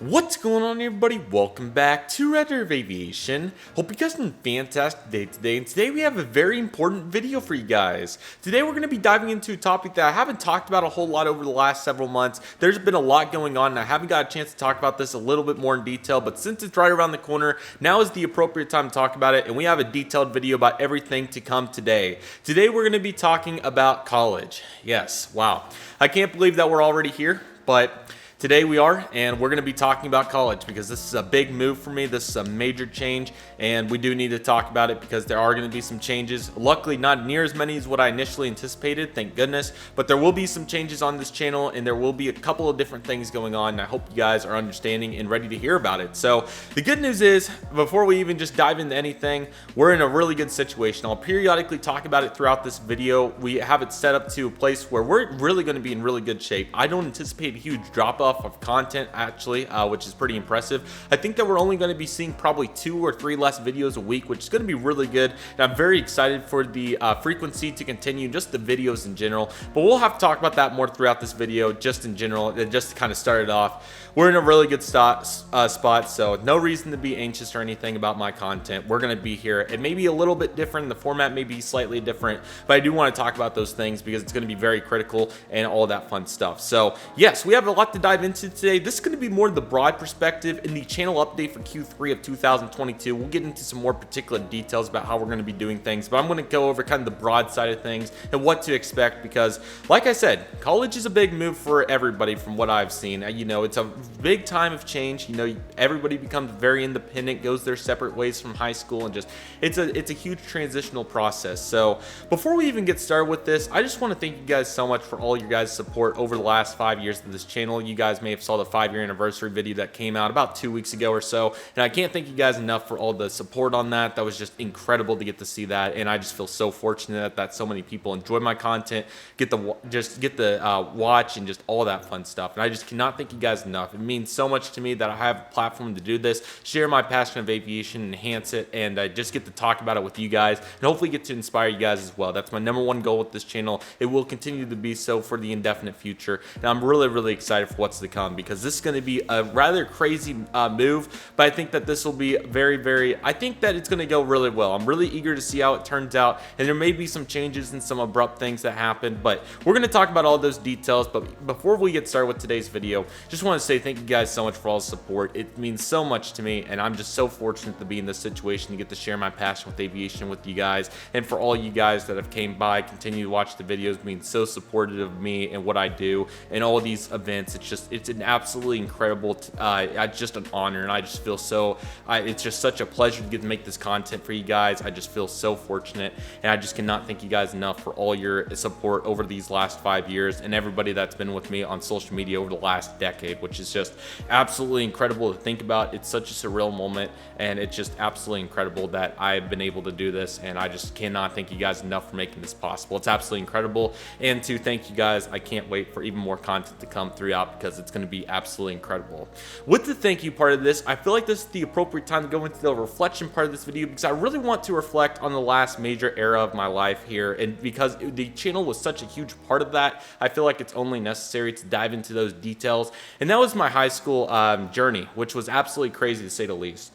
What's going on, everybody? Welcome back to Redriveraviation. Hope you guys had a fantastic day today, and today we have a very important video for you guys. Today we're going to be diving into a topic that I haven't talked about a whole lot over the last several months. There's been a lot going on, and I haven't got a chance to talk about this a little bit more in detail, but since it's right around the corner, now is the appropriate time to talk about it, and we have a detailed video about everything to come today. Today we're going to be talking about college. Yes, wow. I can't believe that we're already here, but today we are, and we're going to be talking about college because this is a big move for me. This is a major change, and we do need to talk about it because there are going to be some changes. Luckily, not near as many as what I initially anticipated, thank goodness, but there will be some changes on this channel, and there will be a couple of different things going on, and I hope you guys are understanding and ready to hear about it. So the good news is, before we even just dive into anything, we're in a really good situation. I'll periodically talk about it throughout this video. We have it set up to a place where we're really going to be in really good shape. I don't anticipate a huge drop-off of content actually, which is pretty impressive. I think that we're only going to be seeing probably 2 or 3 less videos a week, which is going to be really good, and I'm very excited for the frequency to continue, just the videos in general, but we'll have to talk about that more throughout this video, just in general, and just to kind of start it off. We're in a really good spot, so no reason to be anxious or anything about my content. We're going to be here. It may be a little bit different, the format may be slightly different, but I do want to talk about those things because it's going to be very critical and all that fun stuff. So yes, we have a lot to dive into today. This is going to be more the broad perspective in the channel update for Q3 of 2022. We'll get into some more particular details about how we're going to be doing things, but I'm going to go over kind of the broad side of things and what to expect because, like I said, college is a big move for everybody from what I've seen. You know, it's a big time of change. You know, everybody becomes very independent, goes their separate ways from high school, and just it's a huge transitional process. So before we even get started with this, I just want to thank you guys so much for all your guys' support over the last 5 years of this channel. You guys may have saw the 5-year anniversary video that came out about 2 weeks ago or so, and I can't thank you guys enough for all the support on that. That was just incredible to get to see that, and I just feel so fortunate that so many people enjoy my content, get the watch and just all that fun stuff, and I just cannot thank you guys enough. It means so much to me that I have a platform to do this, share my passion of aviation, enhance it, and I just get to talk about it with you guys, and hopefully get to inspire you guys as well. That's my #1 goal with this channel. It will continue to be so for the indefinite future, and I'm really excited for what's to come because this is going to be a rather crazy move, but I think that this will be I think that it's going to go really well. I'm really eager to see how it turns out, and there may be some changes and some abrupt things that happen, but we're going to talk about all those details. But before we get started with today's video, just want to say thank you guys so much for all the support. It means so much to me, and I'm just so fortunate to be in this situation to get to share my passion with aviation with you guys, and for all you guys that have came by, continue to watch the videos, being so supportive of me and what I do and all these events. It's an absolutely incredible, just an honor, and I just feel so, it's just such a pleasure to get to make this content for you guys. I just feel so fortunate, and I just cannot thank you guys enough for all your support over these last 5 years and everybody that's been with me on social media over the last decade, which is just absolutely incredible to think about. It's such a surreal moment, and it's just absolutely incredible that I've been able to do this, and I just cannot thank you guys enough for making this possible. It's absolutely incredible, and to thank you guys, I can't wait for even more content to come throughout because it's going to be absolutely incredible. With the thank you part of this, I feel like this is the appropriate time to go into the reflection part of this video because I really want to reflect on the last major era of my life here, and because the channel was such a huge part of that, I feel like it's only necessary to dive into those details, and that was my high school journey, which was absolutely crazy to say the least.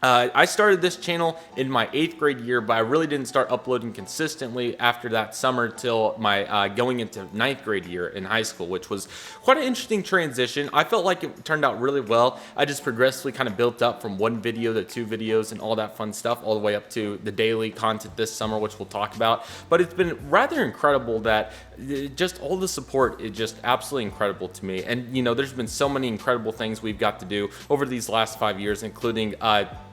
I started this channel in my 8th grade year, but I really didn't start uploading consistently after that summer till my going into 9th grade year in high school, which was quite an interesting transition. I felt like it turned out really well. I just progressively kind of built up from 1 video to 2 videos and all that fun stuff, all the way up to the daily content this summer, which we'll talk about. But it's been rather incredible that just all the support is just absolutely incredible to me. And you know, there's been so many incredible things we've got to do over these last 5 years, including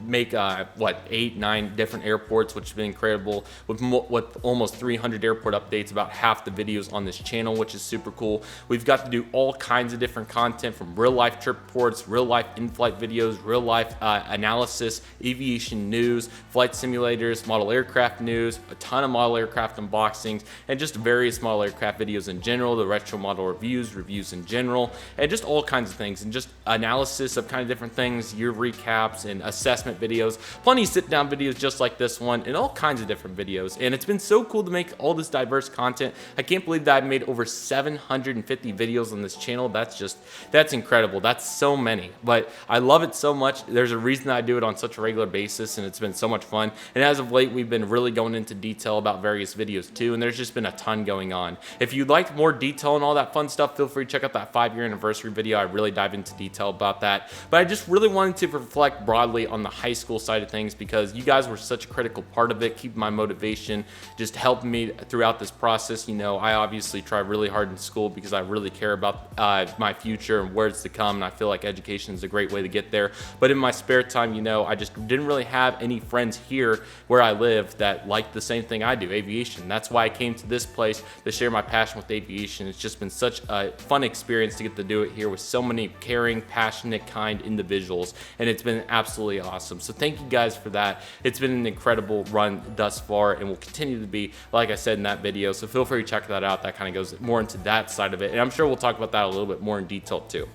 make 8, 9 different airports, which has been incredible, with almost 300 airport updates, about half the videos on this channel, which is super cool. We've got to do all kinds of different content, from real life trip reports, real life in-flight videos, real life analysis, aviation news, flight simulators, model aircraft news, a ton of model aircraft unboxings, and just various model aircraft videos in general, the retro model reviews in general, and just all kinds of things, and just analysis of kind of different things, year recaps and assessment assessment videos, plenty of sit-down videos just like this one, and all kinds of different videos. And it's been so cool to make all this diverse content. I can't believe that I've made over 750 videos on this channel. That's incredible. That's so many, but I love it so much. There's a reason I do it on such a regular basis, and it's been so much fun. And as of late, we've been really going into detail about various videos too, and there's just been a ton going on. If you'd like more detail and all that fun stuff, feel free to check out that 5-year anniversary video. I really dive into detail about that. But I just really wanted to reflect broadly on the high school side of things because you guys were such a critical part of it, keeping my motivation, just helping me throughout this process. You know, I obviously try really hard in school because I really care about my future and where it's to come, and I feel like education is a great way to get there. But in my spare time, you know, I just didn't really have any friends here where I live that liked the same thing I do, aviation. That's why I came to this place to share my passion with aviation. It's just been such a fun experience to get to do it here with so many caring, passionate, kind individuals, and it's been absolutely awesome. So thank you guys for that. It's been an incredible run thus far and will continue to be, like I said in that video, so feel free to check that out. That kind of goes more into that side of it, and I'm sure we'll talk about that a little bit more in detail too.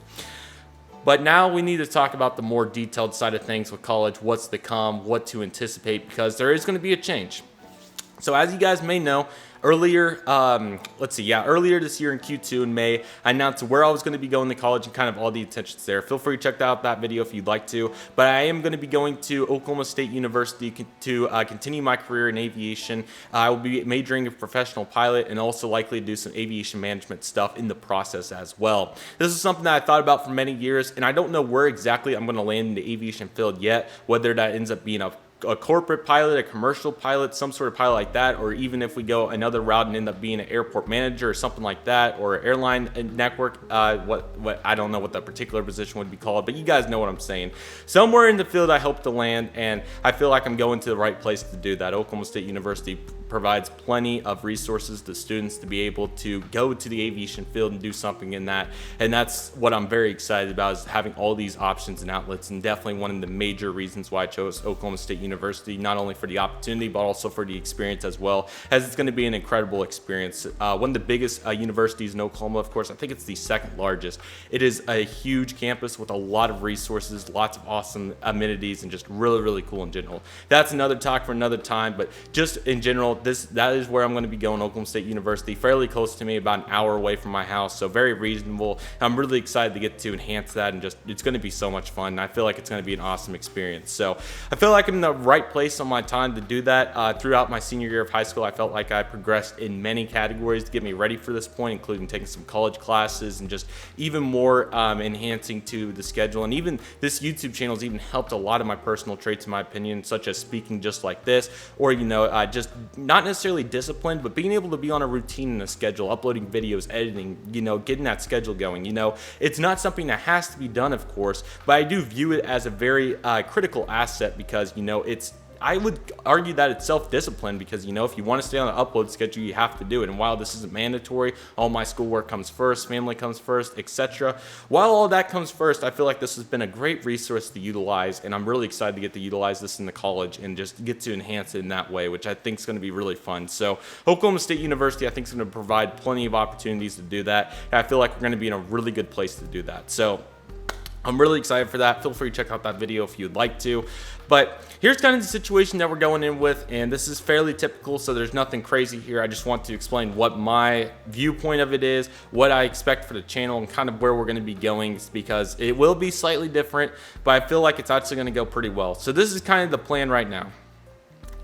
But now we need to talk about the more detailed side of things with college, what's to come, what to anticipate, because there is going to be a change. So as you guys may know, earlier this year in Q2 in May, I announced where I was going to be going to college and kind of all the intentions there. Feel free to check out that video if you'd like to. But I am going to be going to Oklahoma State University to continue my career in aviation. I will be majoring in professional pilot and also likely to do some aviation management stuff in the process as well. This is something that I thought about for many years, and I don't know where exactly I'm going to land in the aviation field yet, whether that ends up being a corporate pilot, a commercial pilot, some sort of pilot like that, or even if we go another route and end up being an airport manager or something like that, or airline network, what I don't know what that particular position would be called, but you guys know what I'm saying. Somewhere in the field I hope to land, and I feel like I'm going to the right place to do that. Oklahoma State University provides plenty of resources to students to be able to go to the aviation field and do something in that, and that's what I'm very excited about, is having all these options and outlets, and definitely one of the major reasons why I chose Oklahoma State University, not only for the opportunity but also for the experience as well, as it's going to be an incredible experience. One of the biggest universities in Oklahoma, of course. I think it's the second largest. It is a huge campus with a lot of resources, lots of awesome amenities, and just really, really cool in general. That's another talk for another time, but just in general, that is where I'm going to be going, Oklahoma State University, fairly close to me, about an hour away from my house, so very reasonable. I'm really excited to get to enhance that, and just it's going to be so much fun. I feel like it's going to be an awesome experience. So I feel like I'm in the right place on my time to do that. Throughout my senior year of high school, I felt like I progressed in many categories to get me ready for this point, including taking some college classes and just even more enhancing to the schedule. And even this YouTube channel has even helped a lot of my personal traits, in my opinion, such as speaking just like this, or, you know, just not necessarily disciplined, but being able to be on a routine and a schedule, uploading videos, editing, you know, getting that schedule going. You know, it's not something that has to be done, of course, but I do view it as a very critical asset because, you know, I would argue that it's self-discipline because, you know, if you want to stay on the upload schedule, you have to do it. And while this isn't mandatory, all my schoolwork comes first, family comes first, etc. While all that comes first, I feel like this has been a great resource to utilize, and I'm really excited to get to utilize this in the college and just get to enhance it in that way, which I think is going to be really fun. So Oklahoma State University, I think, is going to provide plenty of opportunities to do that, and I feel like we're going to be in a really good place to do that. So I'm really excited for that. Feel free to check out that video if you'd like to. But here's kind of the situation that we're going in with, and this is fairly typical, so there's nothing crazy here. I just want to explain what my viewpoint of it is, what I expect for the channel, and kind of where we're going to be going, because it will be slightly different, but I feel like it's actually going to go pretty well. So this is kind of the plan right now.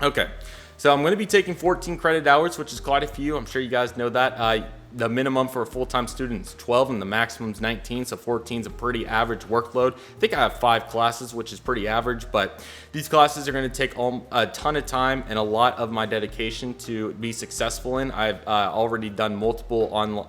Okay, so I'm going to be taking 14 credit hours, which is quite a few. I'm sure you guys know that. The minimum for a full-time student is 12 and the maximum is 19, so 14 is a pretty average workload. I think I have 5 classes, which is pretty average, but these classes are going to take a ton of time and a lot of my dedication to be successful in. I've already done multiple online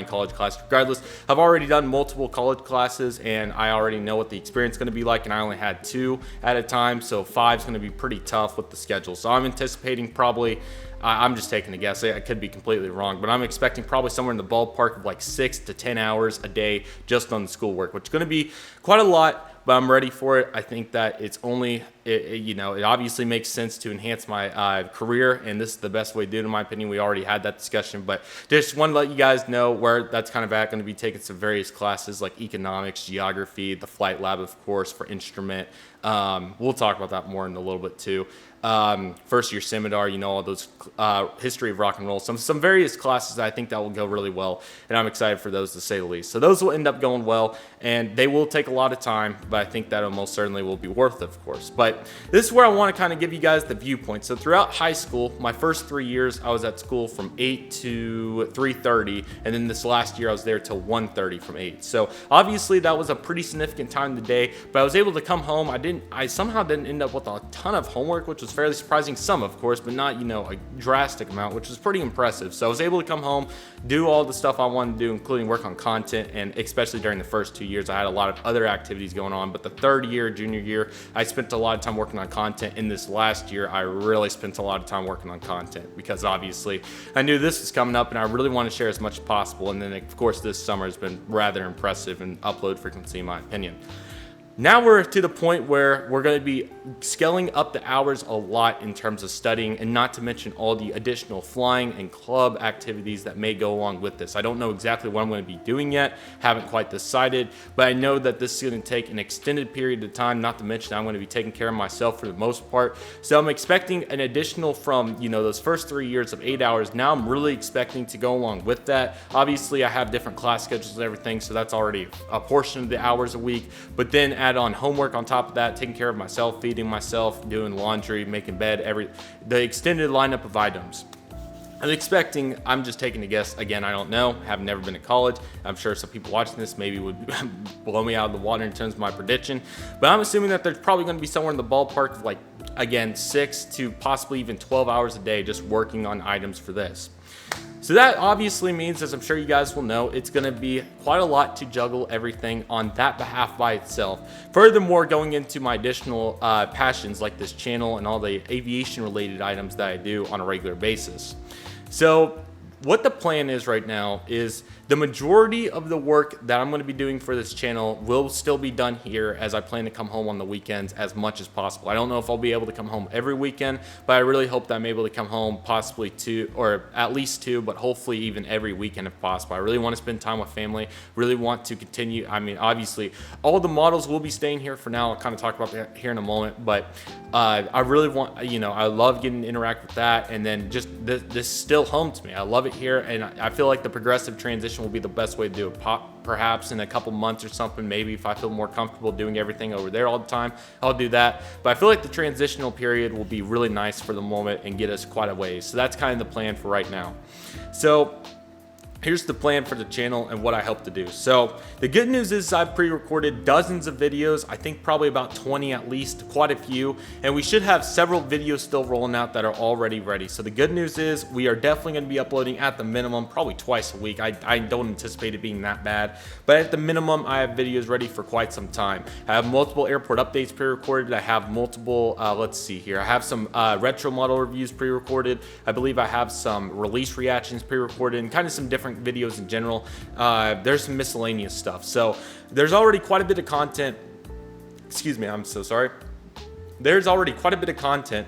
college classes. Regardless, I've already done multiple college classes, and I already know what the experience is going to be like, and I only had 2 at a time, so 5 is going to be pretty tough with the schedule. So I'm anticipating probably, I'm just taking a guess, I could be completely wrong, but I'm expecting probably somewhere in the ballpark of like 6 to 10 hours a day just on the schoolwork, which is going to be quite a lot, but I'm ready for it. I think that it you know, it obviously makes sense to enhance my career, and this is the best way to do it, in my opinion. We already had that discussion, but just want to let you guys know where that's kind of at. Going to be taking some various classes like economics, geography, the flight lab, of course, for instrument. We'll talk about that more in a little bit too. First year scimitar, you know, all those history of rock and roll, some various classes that I think that will go really well, and I'm excited for those, to say the least. So those will end up going well, and they will take a lot of time, but I think that most certainly will be worth it, of course. But this is where I want to kind of give you guys the viewpoint. So throughout high school, my first 3 years, I was at school from 8 to 3:30, and then this last year I was there till 1:30 from 8. So obviously that was a pretty significant time of the day, but I was able to come home. I somehow didn't end up with a ton of homework, which was fairly surprising. Some, of course, but not, you know, a drastic amount, which was pretty impressive. So I was able to come home, do all the stuff I wanted to do, including work on content, and especially during the first 2 years, I had a lot of other activities going on. But the third year, junior year, I spent a lot of time working on content. In this last year, I really spent a lot of time working on content because obviously I knew this was coming up and I really want to share as much as possible. And then, of course, this summer has been rather impressive in upload frequency, in my opinion. Now we're to the point where we're going to be scaling up the hours a lot in terms of studying, and not to mention all the additional flying and club activities that may go along with this. I don't know exactly what I'm going to be doing yet, haven't quite decided, but I know that this is going to take an extended period of time, not to mention I'm going to be taking care of myself for the most part. So I'm expecting an additional from, you know, those first 3 years of 8 hours. Now I'm really expecting to go along with that. Obviously I have different class schedules and everything, so that's already a portion of the hours a week, but then add on homework on top of that, taking care of myself, feeding myself, doing laundry, making bed, the extended lineup of items. I'm expecting, I'm just taking a guess, again, I don't know, have never been to college. I'm sure some people watching this maybe would blow me out of the water in terms of my prediction, but I'm assuming that there's probably going to be somewhere in the ballpark of, like, again, 6 to possibly even 12 hours a day just working on items for this. So that obviously means, as I'm sure you guys will know, it's going to be quite a lot to juggle everything on that behalf by itself. Furthermore, going into my additional passions like this channel and all the aviation related items that I do on a regular basis. So what the plan is right now is the majority of the work that I'm going to be doing for this channel will still be done here, as I plan to come home on the weekends as much as possible. I don't know if I'll be able to come home every weekend, but I really hope that I'm able to come home possibly 2 or at least 2, but hopefully even every weekend if possible. I really want to spend time with family, really want to continue. I mean, obviously all the models will be staying here for now. I'll kind of talk about that here in a moment, but I really want, you know, I love getting to interact with that, and then just this still home to me. I love it here, and I feel like the progressive transition will be the best way to do it. Perhaps in a couple months or something, maybe if I feel more comfortable doing everything over there all the time, I'll do that. But I feel like the transitional period will be really nice for the moment and get us quite a ways. So that's kind of the plan for right now. So here's the plan for the channel and what I hope to do. So the good news is I've pre-recorded dozens of videos, I think probably about 20 at least, quite a few, and we should have several videos still rolling out that are already ready. So the good news is we are definitely going to be uploading at the minimum probably twice a week. I don't anticipate it being that bad, but at the minimum I have videos ready for quite some time. I have multiple airport updates pre-recorded. I have multiple, let's see here, I have some retro model reviews pre-recorded. I believe I have some release reactions pre-recorded, and kind of some different videos in general. There's some miscellaneous stuff, so there's already quite a bit of content. Excuse me, I'm so sorry. There's already quite a bit of content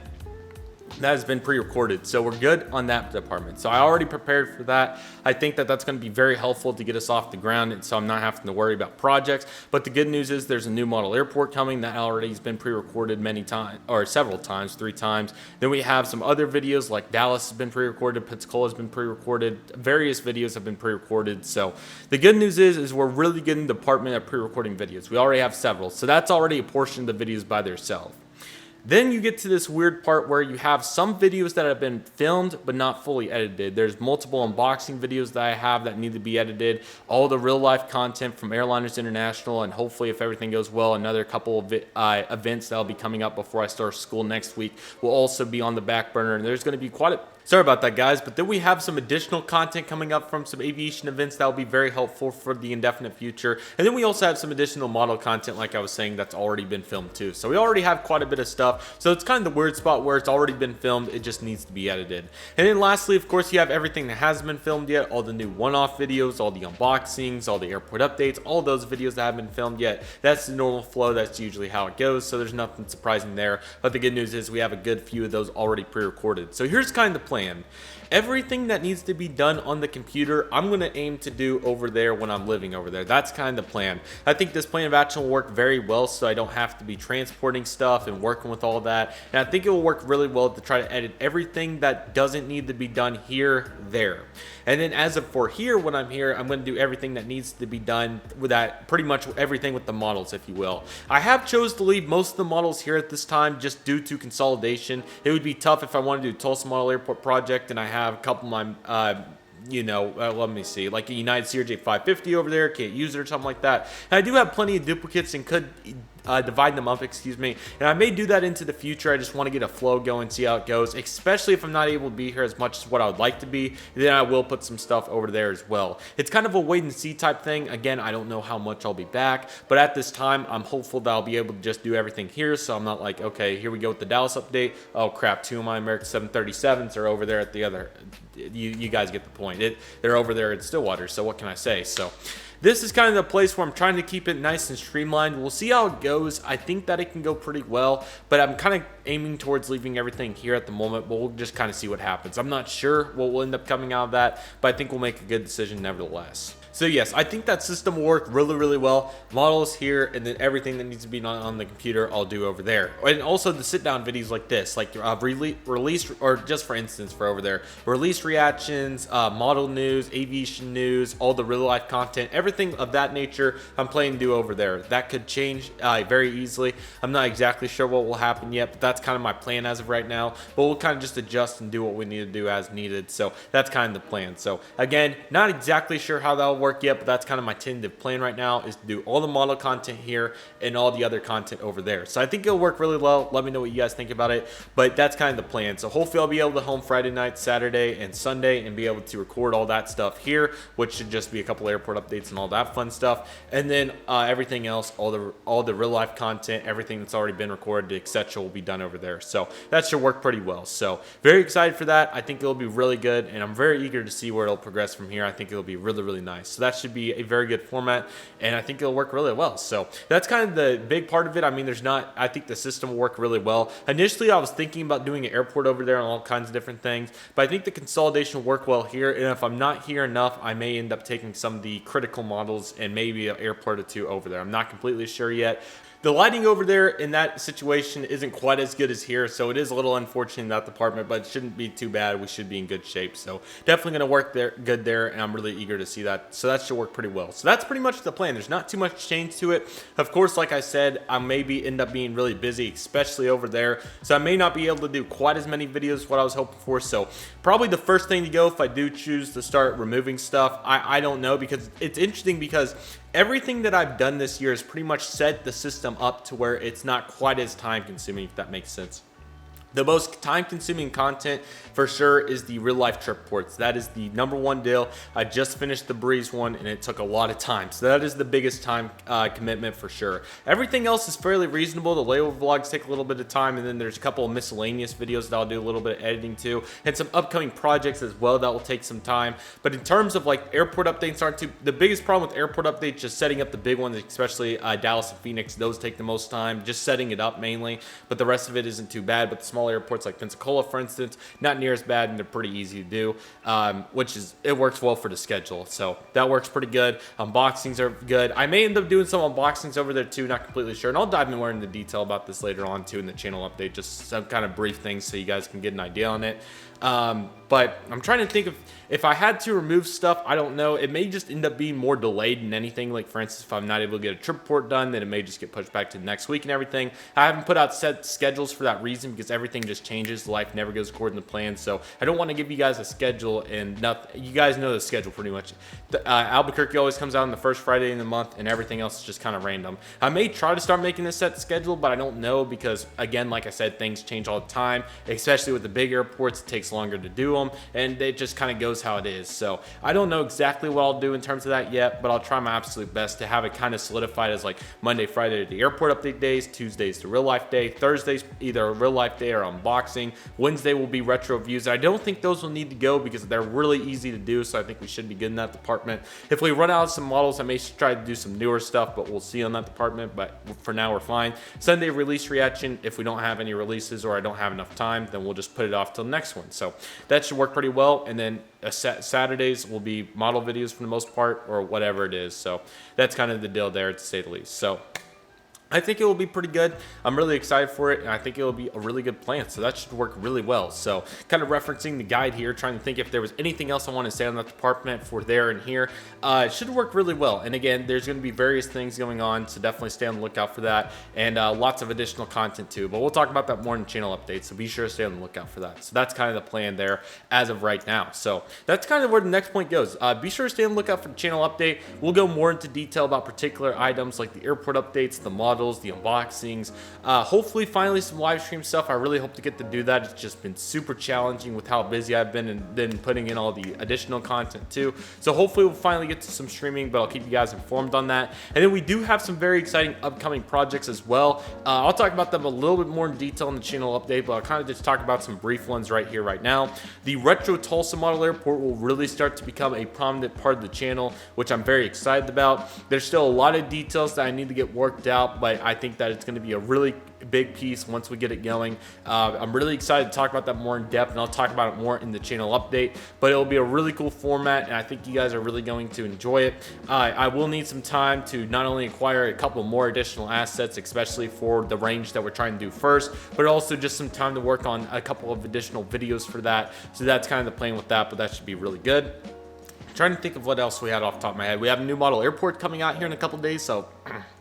that has been pre-recorded, so we're good on that department. So I already prepared for that. I think that that's going to be very helpful to get us off the ground, and so I'm not having to worry about projects. But the good news is there's a new model airport coming that already has been pre-recorded many times, or several times, 3 times. Then we have some other videos like Dallas has been pre-recorded, Pensacola has been pre-recorded, various videos have been pre-recorded. So the good news is we're really good in the department of pre-recording videos. We already have several, so that's already a portion of the videos by themselves. Then you get to this weird part where you have some videos that have been filmed but not fully edited. There's multiple unboxing videos that I have that need to be edited. All the real life content from Airliners International, and hopefully if everything goes well, another couple of events that'll be coming up before I start school next week will also be on the back burner. And there's going to be quite Sorry about that, guys, but then we have some additional content coming up from some aviation events that will be very helpful for the indefinite future. And then we also have some additional model content, like I was saying, that's already been filmed too. So we already have quite a bit of stuff. So it's kind of the weird spot where it's already been filmed. It just needs to be edited. And then lastly, of course, you have everything that hasn't been filmed yet. All the new one-off videos, all the unboxings, all the airport updates, all those videos that haven't been filmed yet. That's the normal flow. That's usually how it goes. So there's nothing surprising there. But the good news is we have a good few of those already pre-recorded. So here's kind of the plan. Everything that needs to be done on the computer, I'm going to aim to do over there when I'm living over there. That's kind of the plan. I think this plan of action will work very well, so I don't have to be transporting stuff and working with all that. And I think it will work really well to try to edit everything that doesn't need to be done here, there. And then as of for here, when I'm here, I'm going to do everything that needs to be done with that, pretty much everything with the models, if you will. I have chose to leave most of the models here at this time just due to consolidation. It would be tough if I wanted to do Tulsa Model Airport project and I have a couple of my let me see, like a United CRJ 550 over there, can't use it or something like that. And I do have plenty of duplicates and could divide them up, excuse me, and I may do that into the future. I just want to get a flow going, see how it goes, especially if I'm not able to be here as much as what I would like to be. Then I will put some stuff over there as well. It's kind of a wait and see type thing. Again, I don't know how much I'll be back, but at this time I'm hopeful that I'll be able to just do everything here, so I'm not like, okay, here we go with the Dallas update, oh crap, 2 of my American 737s are over there at the other. You guys get the point. They're over there at Stillwater, so what can I say? So this is kind of the place where I'm trying to keep it nice and streamlined. We'll see how it goes. I think that it can go pretty well, but I'm kind of aiming towards leaving everything here at the moment, but we'll just kind of see what happens. I'm not sure what will end up coming out of that, but I think we'll make a good decision nevertheless. So yes, I think that system will work really, really well. Models here, and then everything that needs to be on the computer, I'll do over there. And also the sit-down videos like this, like release, or just for instance for over there, release reactions, model news, aviation news, all the real-life content, everything of that nature, I'm planning to do over there. That could change very easily. I'm not exactly sure what will happen yet, but that's kind of my plan as of right now. But we'll kind of just adjust and do what we need to do as needed. So that's kind of the plan. So again, not exactly sure how that'll work yet, but that's kind of my tentative plan right now, is to do all the model content here and all the other content over there. So I think it'll work really well. Let me know what you guys think about it, but that's kind of the plan. So hopefully I'll be able to home Friday night, Saturday, and Sunday and be able to record all that stuff here, which should just be a couple airport updates and all that fun stuff. And then everything else, all the real life content, everything that's already been recorded, etc., will be done over there. So that should work pretty well. So very excited for that. I think it'll be really good, and I'm very eager to see where it'll progress from here. I think it'll be really, really nice. So that should be a very good format, and I think it'll work really well. So that's kind of the big part of it. I mean, I think the system will work really well. Initially, I was thinking about doing an airport over there and all kinds of different things, but I think the consolidation will work well here, and if I'm not here enough, I may end up taking some of the critical models and maybe an airport or two over there. I'm not completely sure yet. The lighting over there in that situation isn't quite as good as here, so it is a little unfortunate in that department, but it shouldn't be too bad. We should be in good shape, so definitely going to work good there, and I'm really eager to see that. So that should work pretty well. So that's pretty much the plan. There's not too much change to it. Of course, like I said, I maybe end up being really busy, especially over there, so I may not be able to do quite as many videos as what I was hoping for. So probably the first thing to go, if I do choose to start removing stuff, I don't know, because it's interesting because everything that I've done this year has pretty much set the system up to where it's not quite as time consuming, if that makes sense. The most time-consuming content for sure is the real-life trip ports. That is the #1 deal. I just finished the Breeze one, and it took a lot of time. So that is the biggest time commitment for sure. Everything else is fairly reasonable. The layover vlogs take a little bit of time, and then there's a couple of miscellaneous videos that I'll do a little bit of editing to, and some upcoming projects as well that will take some time. But in terms of like airport updates aren't too, the biggest problem with airport updates, just setting up the big ones, especially Dallas and Phoenix, those take the most time, just setting it up mainly. But the rest of it isn't too bad. But the small airports like Pensacola, for instance, not near as bad, and they're pretty easy to do, it works well for the schedule. So that works pretty good. Unboxings are good. I may end up doing some unboxings over there too, not completely sure, and I'll dive more into detail about this later on too in the channel update, just some kind of brief things so you guys can get an idea on it. But I'm trying to think of if I had to remove stuff, I don't know. It may just end up being more delayed than anything. Like, for instance, if I'm not able to get a trip report done, then it may just get pushed back to the next week and everything. I haven't put out set schedules for that reason, because everything just changes. Life never goes according to plan. So I don't want to give you guys a schedule, and you guys know the schedule pretty much. Albuquerque always comes out on the first Friday in the month, and everything else is just kind of random. I may try to start making a set schedule, but I don't know, because again, like I said, things change all the time, especially with the big airports. It takes takes longer to do them, and it just kind of goes how it is. So I don't know exactly what I'll do in terms of that yet, but I'll try my absolute best to have it kind of solidified as like Monday, Friday the airport update days, Tuesdays the real life day, Thursdays either a real life day or unboxing, Wednesday will be retro reviews. I don't think those will need to go because they're really easy to do, so I think we should be good in that department. If we run out of some models, I may try to do some newer stuff, but we'll see on that department. But for now, we're fine. Sunday release reaction. If we don't have any releases or I don't have enough time, then we'll just put it off till the next one. So that should work pretty well. And then Saturdays will be model videos for the most part, or whatever it is. So that's kind of the deal there, to say the least. So I think it will be pretty good. I'm really excited for it, and I think it will be a really good plan, so that should work really well. So kind of referencing the guide here, trying to think if there was anything else I want to say on that department for there and here. It should work really well, and again, there's going to be various things going on, so definitely stay on the lookout for that, and lots of additional content too, but we'll talk about that more in channel updates, so be sure to stay on the lookout for that. So that's kind of the plan there as of right now. So that's kind of where the next point goes. Be sure to stay on the lookout for the channel update. We'll go more into detail about particular items like the airport updates, the models, the unboxings, hopefully finally some live stream stuff. I really hope to get to do that. It's just been super challenging with how busy I've been, and then putting in all the additional content too. So hopefully we'll finally get to some streaming, but I'll keep you guys informed on that. And then we do have some very exciting upcoming projects as well. I'll talk about them a little bit more in detail in the channel update, but I'll kind of just talk about some brief ones right here, right now. The retro Tulsa model airport will really start to become a prominent part of the channel, which I'm very excited about. There's still a lot of details that I need to get worked out, but I think that it's going to be a really big piece once we get it going. I'm really excited to talk about that more in depth, and I'll talk about it more in the channel update, but it'll be a really cool format, and I think you guys are really going to enjoy it. I will need some time to not only acquire a couple more additional assets, especially for the range that we're trying to do first, but also just some time to work on a couple of additional videos for that. So that's kind of the plan with that, but that should be really good. Trying to think of what else we had off the top of my head. We have a new model airport coming out here in a couple days, so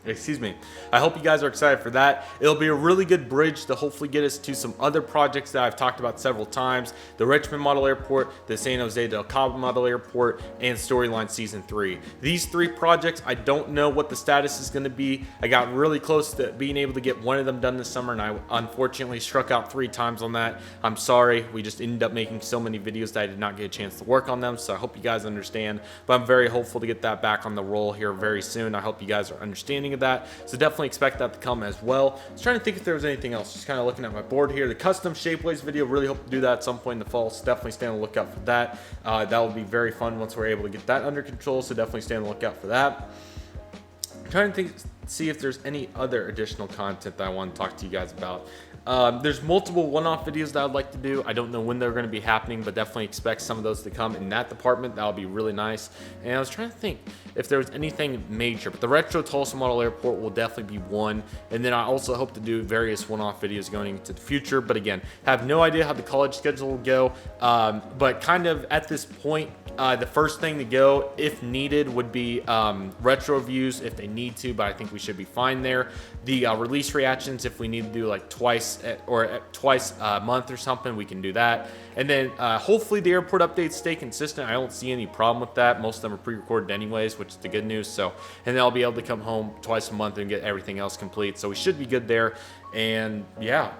excuse me. I hope you guys are excited for that. It'll be a really good bridge to hopefully get us to some other projects that I've talked about several times. The Richmond model airport, the San Jose del Cabo model airport, and Storyline Season 3. These three projects, I don't know what the status is going to be. I got really close to being able to get one of them done this summer, and I unfortunately struck out 3 times on that. I'm sorry. We just ended up making so many videos that I did not get a chance to work on them, so I hope you guys understand. But I'm very hopeful to get that back on the roll here very soon. I hope you guys are understanding of that, so definitely expect that to come as well. I was trying to think if there was anything else, just kind of looking at my board here. The custom shapeways video, really hope to do that at some point in the fall, so definitely stay on the lookout for that. That will be very fun once we're able to get that under control, so definitely stay on the lookout for that. I'm trying to see if there's any other additional content that I want to talk to you guys about. There's multiple one-off videos that I'd like to do. I don't know when they're going to be happening, but definitely expect some of those to come in that department. That'll be really nice. And I was trying to think if there was anything major, but the retro Tulsa model airport will definitely be one. And then I also hope to do various one-off videos going into the future, but again, have no idea how the college schedule will go. But kind of at this point, the first thing to go, if needed, would be retro reviews if they need to, but I think we should be fine there. The release reactions, if we need to do like twice a month or something, we can do that. And then hopefully the airport updates stay consistent. I don't see any problem with that. Most of them are pre-recorded anyways, which is the good news. So, and then I'll be able to come home twice a month and get everything else complete. So we should be good there. And yeah,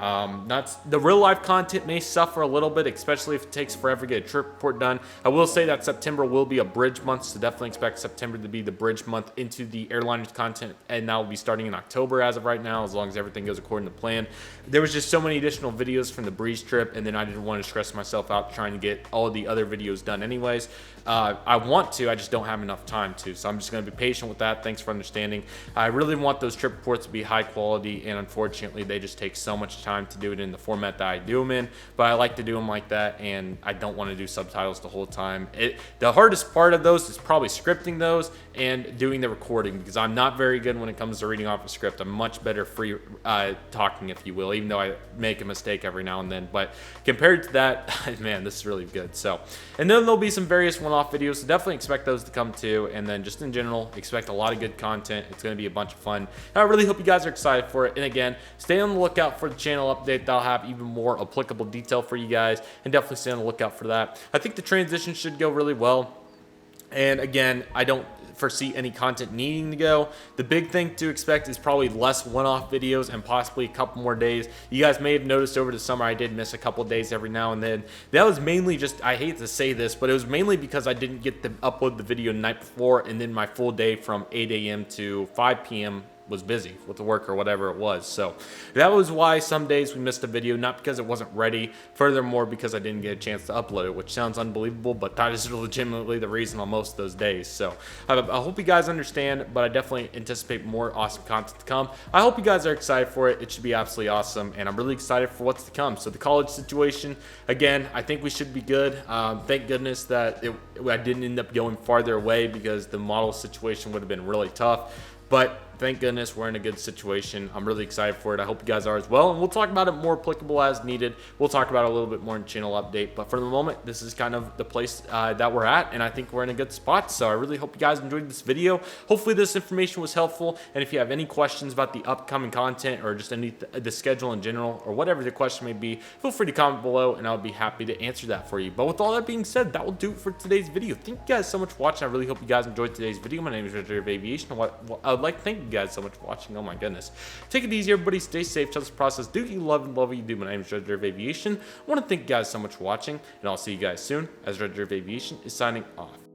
the real life content may suffer a little bit, especially if it takes forever to get a trip report done. I will say that September will be a bridge month, so definitely expect September to be the bridge month into the airliners content, and that will be starting in October as of right now, as long as everything goes according to plan. There was just so many additional videos from the breeze trip, and then I didn't want to stress myself out trying to get all the other videos done anyways. I want to, I just don't have enough time to, so I'm just going to be patient with that. Thanks for understanding. I really want those trip reports to be high quality, and unfortunately they just take so much time to do it in the format that I do them in, but I like to do them like that, and I don't want to do subtitles the whole time. The hardest part of those is probably scripting those and doing the recording, because I'm not very good when it comes to reading off a script. I'm much better free talking, if you will, even though I make a mistake every now and then. But compared to that, man, this is really good. So, and then there'll be some various one-off videos, so definitely expect those to come too. And then just in general, expect a lot of good content. It's going to be a bunch of fun. And I really hope you guys are excited for it. And again, stay on the lookout for the channel update. That'll have even more applicable detail for you guys, and definitely stay on the lookout for that. I think the transition should go really well. And again, foresee any content needing to go. The big thing to expect is probably less one-off videos and possibly a couple more days. You guys may have noticed over the summer I did miss a couple days every now and then. That was mainly just, I hate to say this, but it was mainly because I didn't get to upload the video the night before, and then my full day from 8 a.m. to 5 p.m. was busy with the work or whatever it was. So that was why some days we missed a video, not because it wasn't ready, furthermore because I didn't get a chance to upload it, which sounds unbelievable, but that is legitimately the reason on most of those days. So I hope you guys understand, but I definitely anticipate more awesome content to come. I hope you guys are excited for it. It should be absolutely awesome, and I'm really excited for what's to come. So the college situation, again, I think we should be good. Thank goodness that I didn't end up going farther away, because the model situation would have been really tough. But thank goodness we're in a good situation. I'm really excited for it. I hope you guys are as well. And we'll talk about it more applicable as needed. We'll talk about it a little bit more in channel update. But for the moment, this is kind of the place that we're at. And I think we're in a good spot. So I really hope you guys enjoyed this video. Hopefully this information was helpful. And if you have any questions about the upcoming content or just the schedule in general or whatever the question may be, feel free to comment below and I'll be happy to answer that for you. But with all that being said, that will do it for today's video. Thank you guys so much for watching. I really hope you guys enjoyed today's video. My name is Redriveraviation. I would like to thank you guys so much for watching. Oh my goodness. Take it easy, everybody. Stay safe. Trust the process. Do what you love and love what you do. My name is Redriveraviation. I want to thank you guys so much for watching, and I'll see you guys soon as Redriveraviation is signing off.